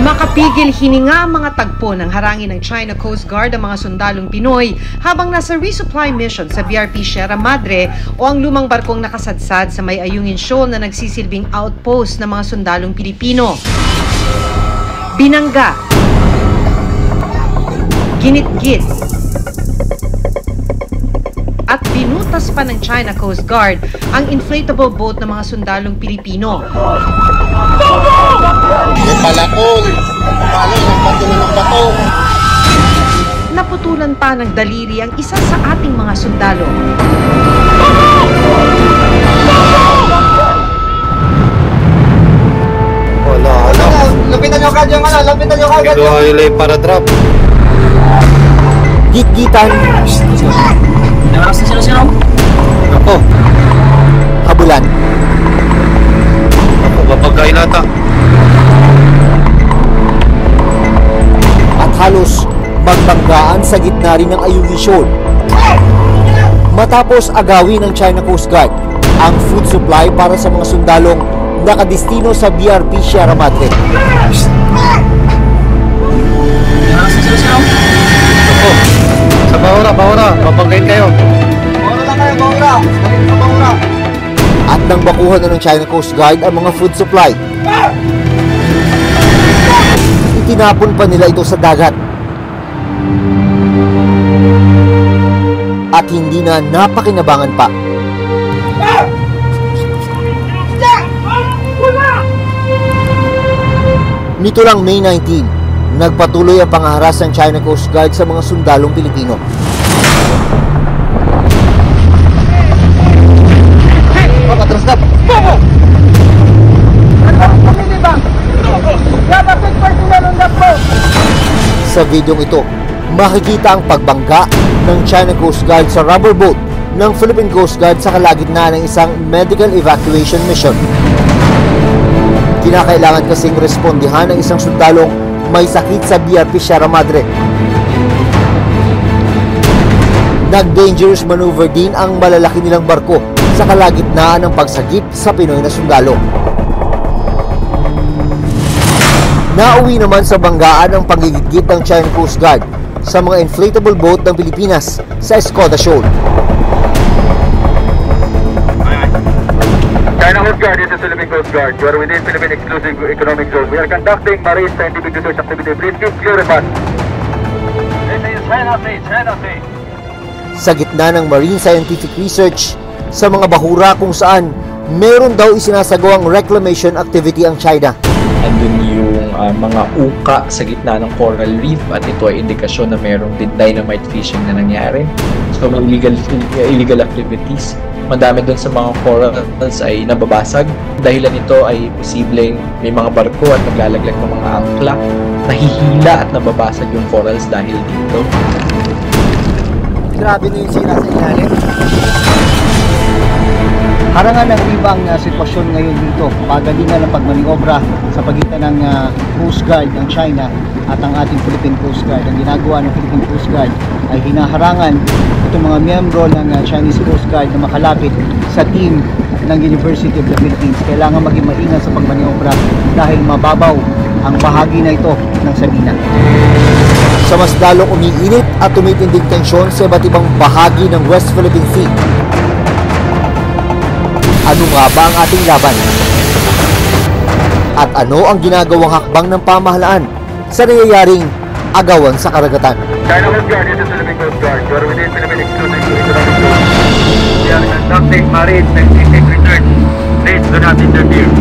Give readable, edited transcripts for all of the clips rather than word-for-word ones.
Makapigil hininga ang mga tagpo ng harangin ng China Coast Guard ang mga sundalong Pinoy habang nasa resupply mission sa BRP Sierra Madre o ang lumang barkong nakasadsad sa May Ayungin Shoal na nagsisilbing outpost ng mga sundalong Pilipino. Binangga, ginitgit, at binutas pa ng China Coast Guard ang inflatable boat ng mga sundalong Pilipino. Naputulan pa ng daliri ang isa sa ating mga sundalo. Wala. Lapitan nyo kagad yung lapitan nyo kagad. Ito ay lay para drop. Git-gitan. Naras na sila. Ako. Habulan. Ako, kapagkain nata. At halos magbanggaan sa gitna rin ng Ayungin Shoal. Matapos agawin ng China Coast Guard ang food supply para sa mga sundalong nakadestino sa BRP Sierra Madre. Naras na sila. Ako. Sa Bahura, papagkain kayo. Bahura lang kayo, Bahura. At nang bakuhan na ng China Coast Guard ang mga food supply, itinapon pa nila ito sa dagat. At hindi na napakinabangan pa. Nito lang May 19, nagpatuloy ang pangaharas ng China Coast Guard sa mga sundalong Pilipino. Sa videong ito, makikita ang pagbangga ng China Coast Guard sa rubber boat ng Philippine Coast Guard sa kalagitnaan ng isang medical evacuation mission. Kinakailangan kasing respondihan ng isang sundalong may sakit sa BRP Sierra Madre. Nag-dangerous maneuver din ang malalaki nilang barko sa kalagitnaan ng pagsagip sa Pinoy na sundalo. Nauwi naman sa banggaan ang panggigit ng China Coast Guard sa mga inflatable boat ng Pilipinas sa Escoda Shoal. China Coast Guard, this is Philippine Coast Guard. You are within Philippine Exclusive Economic Zone. We are conducting marine scientific research activity. Please keep clear of us. This is China Sea. Sa gitna ng marine scientific research sa mga bahura kung saan meron daw isinasagawang reclamation activity ang China. Andun yung mga uka sa gitna ng coral reef at ito ay indikasyon na merong din dynamite fishing na nangyari. So may illegal activities. Madami doon sa mga corals ay nababasag. Dahilan nito ay posibleng may mga barko at naglalaglag ng mga angkla. Nahihila at nababasag yung corals dahil dito. Grabe na yung sira sa ilalim. Harangan ng ibang sitwasyon ngayon dito. Pagalingan ng pagmaniobra sa pagitan ng Coast Guard ng China at ang ating Philippine Coast Guard. Ang ginagawa ng Philippine Coast Guard ay hinaharangan itong mga miyembro ng Chinese Coast Guard na makalapit sa team ng University of the Philippines. Kailangan maging maingat sa pagmaniobra dahil mababaw ang bahagi na ito ng Sabina. Sa mas lalong umiinit at tumitinding tensyon sa iba't ibang bahagi ng West Philippine Sea. Ano nga ba ang ating laban? At ano ang ginagawang hakbang ng pamahalaan sa nangyayaring agawan sa karagatan? China Coast Guard, this is Philippine Coast Guard. You are within Philippine Exclusive Economic Zone. We are conducting marine scientific research. Please do not interfere.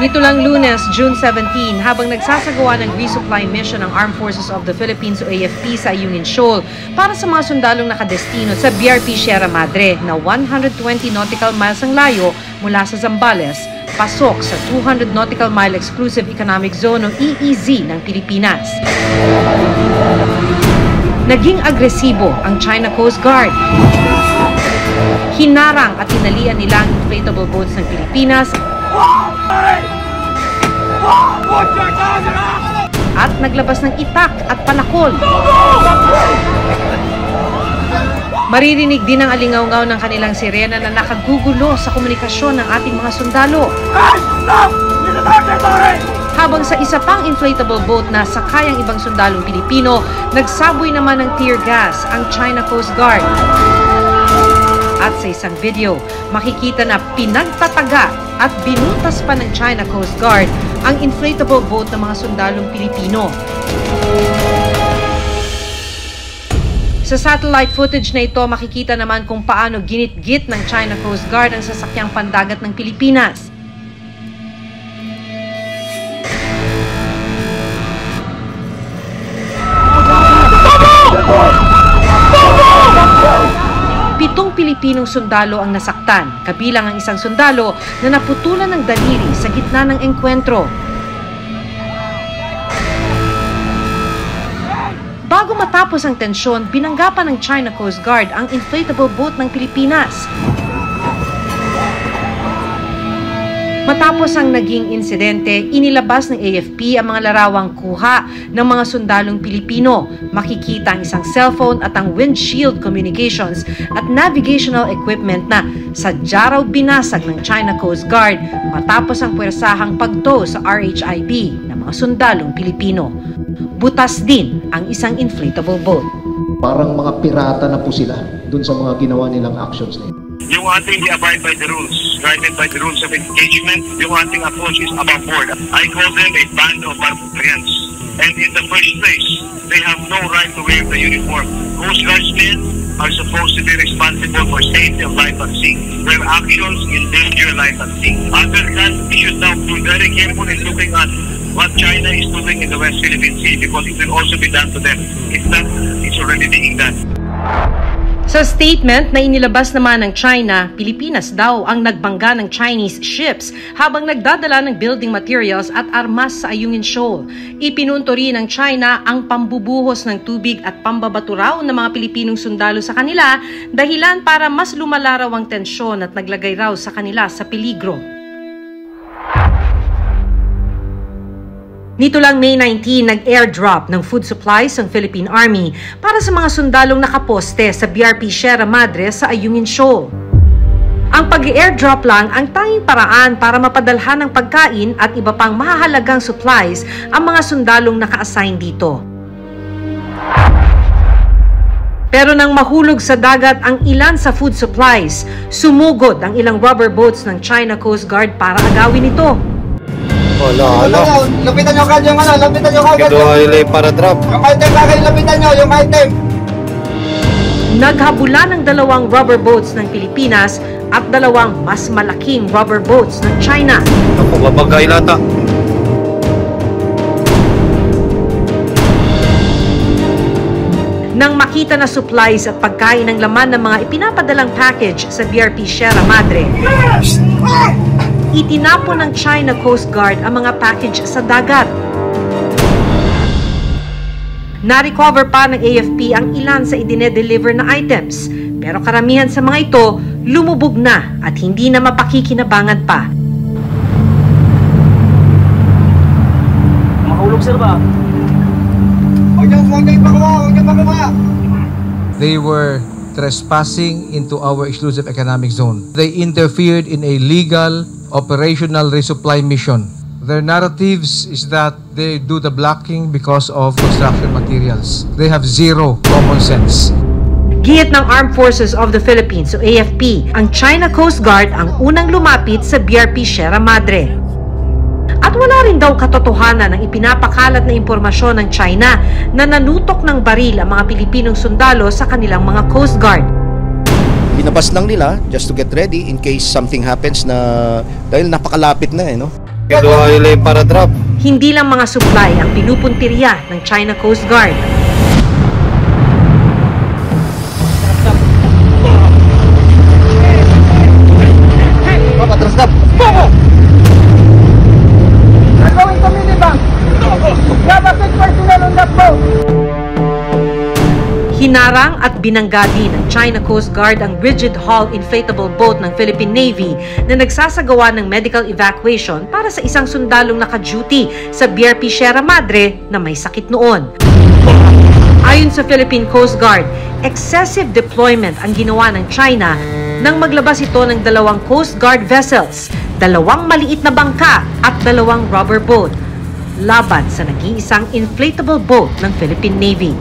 Nito lang Lunes, June 17, habang nagsasagawa ng resupply mission ng Armed Forces of the Philippines o AFP sa Ayungin Shoal para sa mga sundalong nakadestino sa BRP Sierra Madre na 120 nautical miles ang layo mula sa Zambales, pasok sa 200 nautical mile exclusive economic zone o EEZ ng Pilipinas. Naging agresibo ang China Coast Guard. Hinarang at tinalian nila ang inflatable boats ng Pilipinas at naglabas ng itak at palakol. Maririnig din ang alingaw-ngaw ng kanilang sirena na nakagugulo sa komunikasyon ng ating mga sundalo. Habang sa isa pang inflatable boat na sakay ang ibang sundalong Pilipino, nagsaboy naman ng tear gas ang China Coast Guard. At sa isang video, makikita na pinagtataga at binutas pa ng China Coast Guard ang inflatable boat ng mga sundalong Pilipino. Sa satellite footage na ito, makikita naman kung paano ginit-git ng China Coast Guard ang sasakyang pandagat ng Pilipinas. Pitong Pilipinong sundalo ang nasaktan, kabilang ang isang sundalo na naputulan ng daliri sa gitna ng engkwentro. Bago matapos ang tensyon, binanggapan ng China Coast Guard ang inflatable boat ng Pilipinas. Matapos ang naging insidente, inilabas ng AFP ang mga larawang kuha ng mga sundalong Pilipino. Makikita ang isang cellphone at ang windshield communications at navigational equipment na sadya raw binasag ng China Coast Guard matapos ang puwersahang pagtow sa RHIB ng mga sundalong Pilipino. Butas din ang isang inflatable boat. Parang mga pirata na po sila dun sa mga ginawa nilang actions na yun. Yung ating abide by the rules, guided by the rules of engagement, yung ating approach is above board. I call them a band of barbarians. And in the first place, they have no right to wear the uniform. Coast Guardsmen are supposed to be responsible for safety of life at sea. Their actions endanger life at sea. Other than, we should now be very careful in looking at what China is doing in the West Philippine Sea because it will also be done to them. If not, it's already being done. Sa statement na inilabas naman ng China, Pilipinas daw ang nagbangga ng Chinese ships habang nagdadala ng building materials at armas sa Ayungin Shoal. Ipinunto rin ng China ang pambubuhos ng tubig at pambabato raw ng mga Pilipinong sundalo sa kanila dahilan para mas lumala raw ang tensyon at naglagay raw sa kanila sa peligro. Nito lang May 19, nag-airdrop ng food supplies ang Philippine Army para sa mga sundalong nakaposte sa BRP Sierra Madre sa Ayungin Shoal. Ang pag-airdrop lang ang tanging paraan para mapadalhan ng pagkain at iba pang mahahalagang supplies ang mga sundalong naka-assign dito. Pero nang mahulog sa dagat ang ilan sa food supplies, sumugod ang ilang rubber boats ng China Coast Guard para agawin ito. Wala. Lapitan nyo agad yung ano, lapitan nyo agad. Ito ay para drop. Yung item bagay, lapitan nyo, yung item. Naghabulan ng dalawang rubber boats ng Pilipinas at dalawang mas malaking rubber boats ng China. Ako, babagay lata. Nang makita na supplies at pagkain ng laman ng mga ipinapadalang package sa BRP Sierra Madre, itinapon ng China Coast Guard ang mga package sa dagat. Na-recover pa ng AFP ang ilan sa idine-deliver na items, pero karamihan sa mga ito lumubog na at hindi na mapakikinabangan pa. Mahulog sir ba? Huwag niyo ipakuha. They were trespassing into our exclusive economic zone. They interfered in a legal operational resupply mission. Their narratives is that they do the blocking because of construction materials. They have zero common sense. Gihit ng Armed Forces of the Philippines o AFP, ang China Coast Guard ang unang lumapit sa BRP Sierra Madre. At wala rin daw katotohanan ng ipinapakalat na impormasyon ng China na nanutok ng baril ang mga Pilipinong sundalo sa kanilang mga Coast Guard. Binabas lang nila just to get ready in case something happens na dahil napakalapit na no? Ito ay para drop. Hindi lang mga supply ang pinupuntirya ng China Coast Guard. Hinarang at binangga din ng China Coast Guard ang rigid hull inflatable boat ng Philippine Navy na nagsasagawa ng medical evacuation para sa isang sundalong naka-duty sa BRP Sierra Madre na may sakit noon. Ayon sa Philippine Coast Guard, excessive deployment ang ginawa ng China nang maglabas ito ng 2 Coast Guard vessels, 2 maliit na bangka at 2 rubber boat laban sa nag-iisang inflatable boat ng Philippine Navy.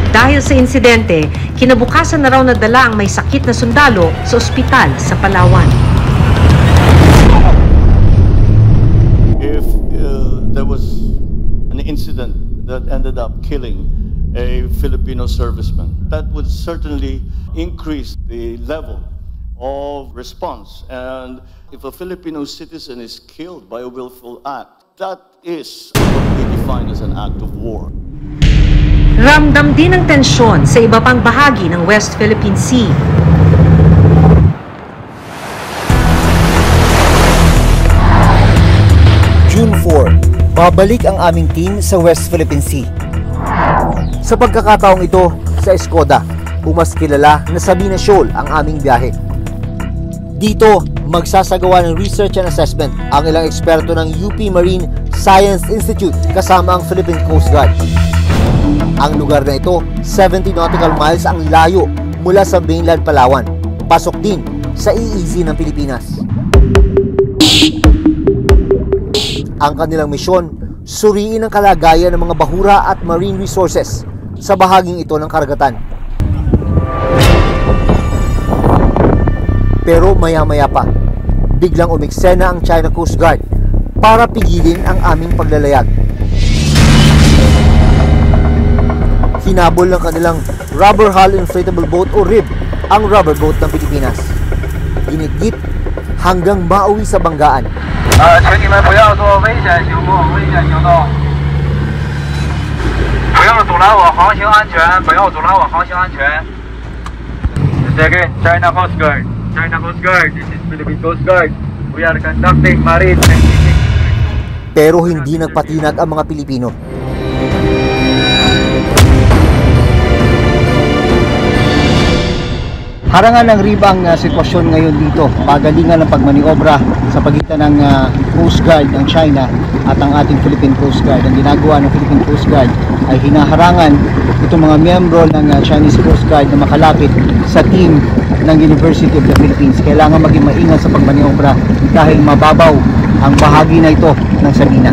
Dahil sa insidente, kinabukasan na raw nadala ang may sakit na sundalo sa ospital sa Palawan. If there was an incident that ended up killing a Filipino serviceman, that would certainly increase the level of response. And if a Filipino citizen is killed by a willful act, that is what we define as an act of war. Ramdam din ang tensyon sa iba pang bahagi ng West Philippine Sea. June 4, babalik ang aming team sa West Philippine Sea. Sa pagkakataong ito, sa Escoda, o mas kilala na Sabina Shoal ang aming biyahe. Dito, magsasagawa ng research and assessment ang ilang eksperto ng UP Marine Science Institute kasama ang Philippine Coast Guard. Ang lugar na ito, 70 nautical miles ang layo mula sa mainland Palawan. Pasok din sa EEZ ng Pilipinas. Ang kanilang misyon, suriin ang kalagayan ng mga bahura at marine resources sa bahaging ito ng karagatan. Pero maya-maya pa, biglang umiksena ang China Coast Guard para pigilin ang aming paglalayag. Hinabol ng kanilang rubber hull inflatable boat o RIB ang rubber boat ng Pilipinas. Ginigit hanggang mauwi sa banggaan. 请你们不要做危险行动，危险行动。不要阻拦我航行安全，不要阻拦我航行安全。Again, China Coast Guard. China Coast Guard. This is Philippine Coast Guard. We are conducting marine scientific. Pero hindi nagpatinag ang mga Pilipino. Harangan ng RIB ang sitwasyon ngayon dito. Pagalingan ng pagmaniobra sa pagitan ng Coast Guard ng China at ang ating Philippine Coast Guard. Ang ginagawa ng Philippine Coast Guard ay hinaharangan itong mga miyembro ng Chinese Coast Guard na makalapit sa team ng University of the Philippines. Kailangan maging maingat sa pagmaniobra dahil mababaw ang bahagi na ito ng Sabina.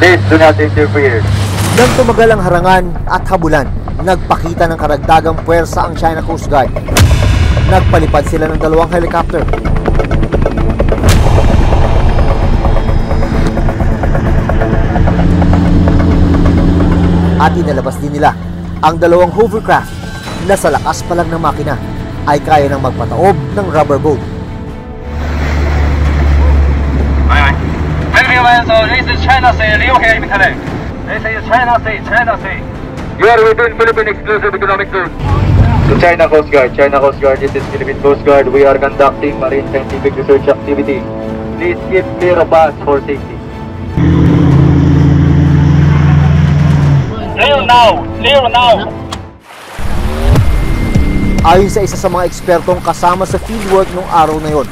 Please do not interfere. Nang tumagal ang harangan at habulan, nagpakita ng karagdagang puwersa ang China Coast Guard. Nagpalipad sila ng 2 helicopter. At inalabas din nila ang 2 hovercraft na sa lakas pa lang ng makina ay kaya nang magpataob ng rubber boat. This is China Sea, Liu here immediately. This is China Sea, China Sea. You are within Philippine Exclusive Economic Zone. To China Coast Guard, this is Philippine Coast Guard. We are conducting marine scientific research activity. Please keep clear of us for safety. Clear now! Clear now! Ayon sa isa sa mga ekspertong kasama sa fieldwork noong araw na yon,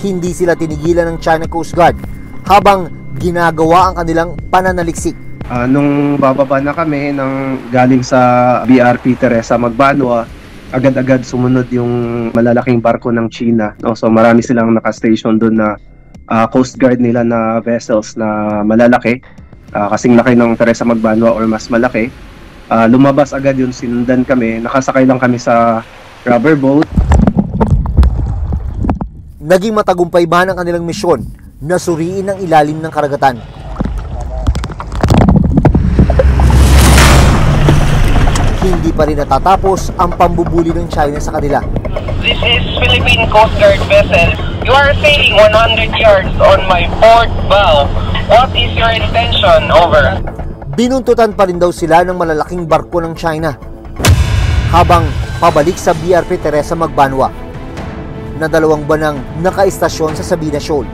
hindi sila tinigilan ng China Coast Guard habang ginagawa ang kanilang pananaliksik. Nung bababa na kami galing sa BRP Teresa Magbanwa, agad-agad sumunod yung malalaking barko ng China. No? So marami silang naka-station doon na Coast Guard nila na vessels na malalaki. Kasing laki ng Teresa Magbanwa or mas malaki. Lumabas agad yun, sinundan kami. Nakasakay lang kami sa rubber boat. Naging matagumpay ba ang kanilang misyon na suriin ang ilalim ng karagatan? Hindi pa rin natatapos ang pambubuli ng China sa kanila. This is Philippine Coast Guard vessel. You are sailing 100 yards on my port bow. What is your intention? Over. Binuntutan pa rin daw sila ng malalaking barko ng China habang pabalik sa BRP Teresa Magbanwa na 2 buwanang nakaistasyon sa Sabina Shoal.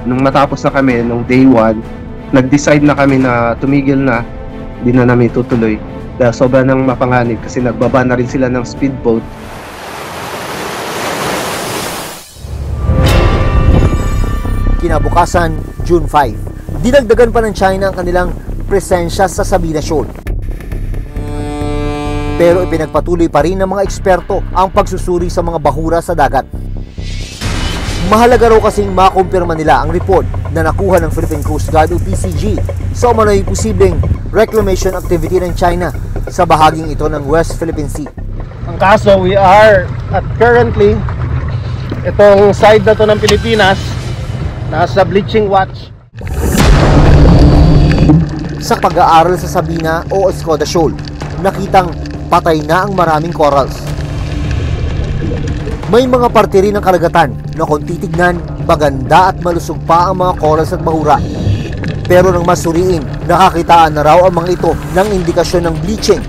Nung matapos na kami, nung day 1, nag-decide na kami na tumigil na Hindi na namin tutuloy dahil sobra nang mapanganib kasi nagbaba na rin sila ng speedboat. Kinabukasan, June 5, dinagdagan pa ng China ang kanilang presensya sa Sabina Shoal. Pero ipinagpatuloy pa rin ng mga eksperto ang pagsusuri sa mga bahura sa dagat. Mahalaga raw kasing makumpirma nila ang report na nakuha ng Philippine Coast Guard o PCG sa umano'y posibleng reclamation activity ng China sa bahaging ito ng West Philippine Sea. Ang kaso, we are at currently, itong side na to ng Pilipinas, nasa bleaching watch. Sa pag-aaral sa Sabina o Escoda Shoal, nakitang patay na ang maraming corals. May mga parte rin ng karagatan na kung titignan, maganda at malusog pa ang mga corals at bahura. Pero nang masuriin, nakakitaan na raw ang mga ito ng indikasyon ng bleaching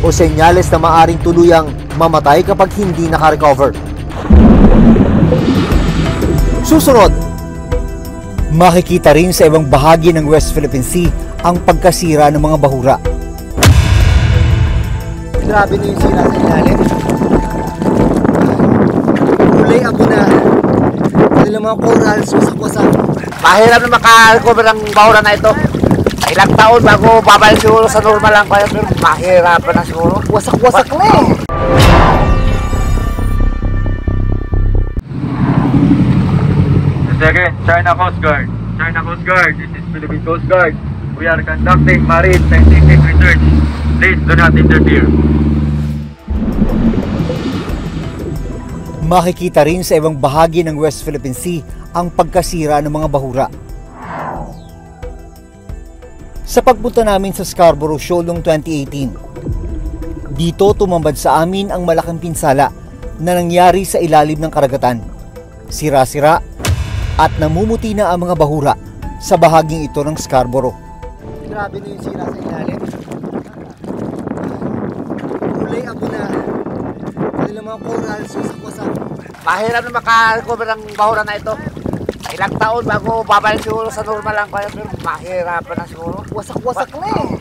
o senyales na maaring tuluyang mamatay kapag hindi nakarecover. Susunod, makikita rin sa ibang bahagi ng West Philippine Sea ang pagkasira ng mga bahura. Grabe na yung sira sa ilalim. Kulay ako na kanilang mga corals wasak-wasak. Mahirap na makarecover ang bahura na ito. Ilang taon bago babalik siguro sa normal lang kaya, pero mahirap na siguro. Wasak-wasak na eh. Again, China Coast Guard. China Coast Guard, this is Philippine Coast Guard. We are conducting marine scientific research. Please do not interfere. Makikita rin sa ibang bahagi ng West Philippine Sea ang pagkasira ng mga bahura. Sa pagpunta namin sa Scarborough Shoal noong 2018, dito tumambad sa amin ang malaking pinsala na nangyari sa ilalim ng karagatan. Sira-sira at namumuti na ang mga bahura sa bahaging ito ng Scarborough. Grabe na yung sira sa ilalim. Kulay ako na kanilang mga corals wasak-wasak. Mahirap na makarecover ang bahura na ito. Ilang taon bago babalik siguro sa normal lang kaya, pero mahirap na siguro. Wasak-wasak na eh.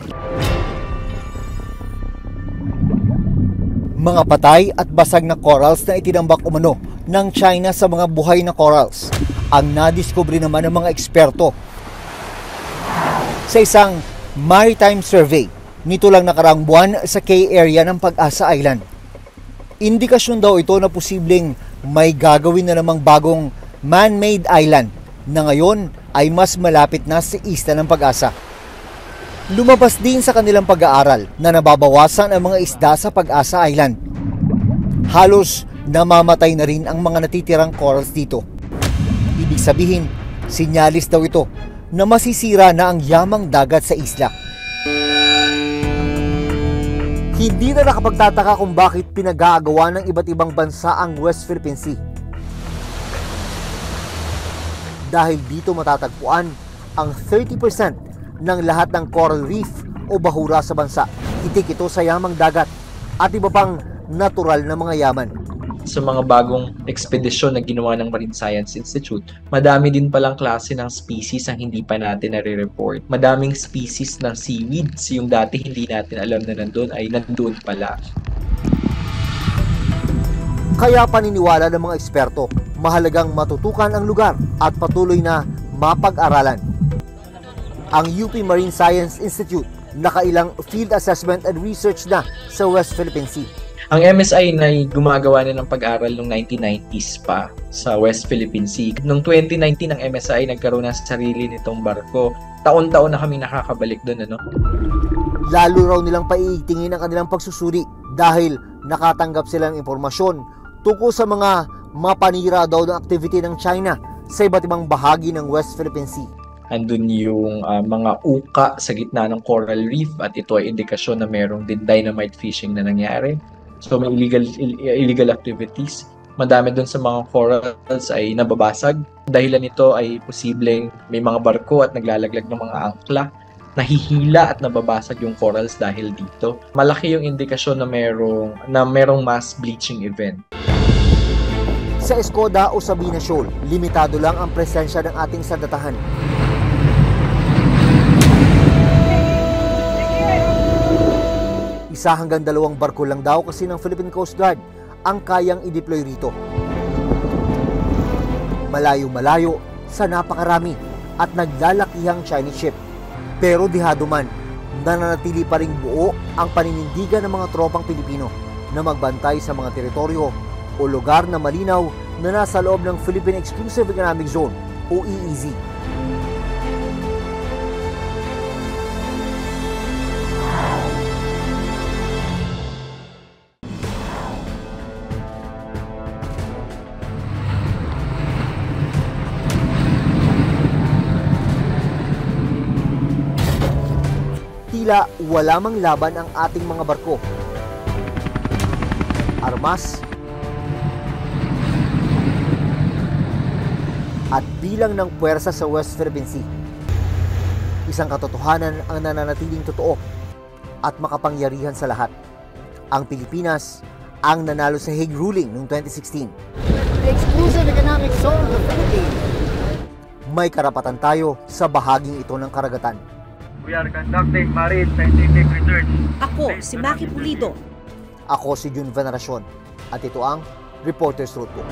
Mga patay at basag na corals na itinambak umano ng China sa mga buhay na corals ang nadiskubre naman ng mga eksperto sa isang maritime survey nito lang nakaraang buwan sa K area ng Pag-asa Island. Indikasyon daw ito na posibleng may gagawin na namang bagong man-made island na ngayon ay mas malapit na sa isla ng Pag-asa. Lumabas din sa kanilang pag-aaral na nababawasan ang mga isda sa Pag-asa Island. Halos namamatay na rin ang mga natitirang corals dito. Ibig sabihin, sinyalis daw ito na masisira na ang yamang dagat sa isla. Hindi na nakapagtataka kung bakit pinag-aagawa ng iba't ibang bansa ang West Philippine Sea. Dahil dito matatagpuan ang 30% ng lahat ng coral reef o bahura sa bansa. Itik ito sa yamang dagat at iba pang natural na mga yaman. Sa mga bagong ekspedisyon na ginawa ng Marine Science Institute, madami din palang klase ng species ang hindi pa natin nare-report. Madaming species ng seaweeds, yung dati hindi natin alam na nandun, ay nandun pala. Kaya paniniwala ng mga eksperto, mahalagang matutukan ang lugar at patuloy na mapag-aralan. Ang UP Marine Science Institute nakailang field assessment and research na sa West Philippine Sea. Ang MSI na gumagawa na ng pag-aral noong 1990s pa sa West Philippine Sea. Noong 2019, ang MSI nagkaroon ng sarili nitong barko. Taon-taon na kami nakakabalik doon, ano? Lalo raw nilang paiitingin ang kanilang pagsusuri dahil nakatanggap silang impormasyon tungkol sa mga mapanira daw ng activity ng China sa iba't ibang bahagi ng West Philippine Sea. Andun yung mga uka sa gitna ng coral reef at ito ay indikasyon na merong din dynamite fishing na nangyari. So may illegal activities. Madami doon sa mga corals ay nababasag. Dahilan nito ay posibleng may mga barko at naglalaglag ng mga angkla. Nahihila at nababasag yung corals dahil dito. Malaki yung indikasyon na merong mass bleaching event. Sa Escoda o Sabina Shoal, limitado lang ang presensya ng ating sandatahan. 1 hanggang 2 barko lang daw kasi ng Philippine Coast Guard ang kayang i-deploy rito. Malayo-malayo sa napakarami at naglalakihang Chinese ship. Pero dihado man, nananatili pa ring buo ang paninindigan ng mga tropang Pilipino na magbantay sa mga teritoryo o lugar na malinaw na nasa loob ng Philippine Exclusive Economic Zone o EEZ. Tila wala mang laban ang ating mga barko. Armas at bilang ng puwersa sa West Philippine Sea. Isang katotohanan ang nananatiling totoo at makapangyarihan sa lahat. Ang Pilipinas ang nanalo sa Hague Ruling noong 2016. The Exclusive Economic Zone of the Philippines. May karapatan tayo sa bahaging ito ng karagatan. We are conducting marine scientific research. Ako, si Maki Pulido. Ako si Jun Veneracion at ito ang Reporter's Notebook.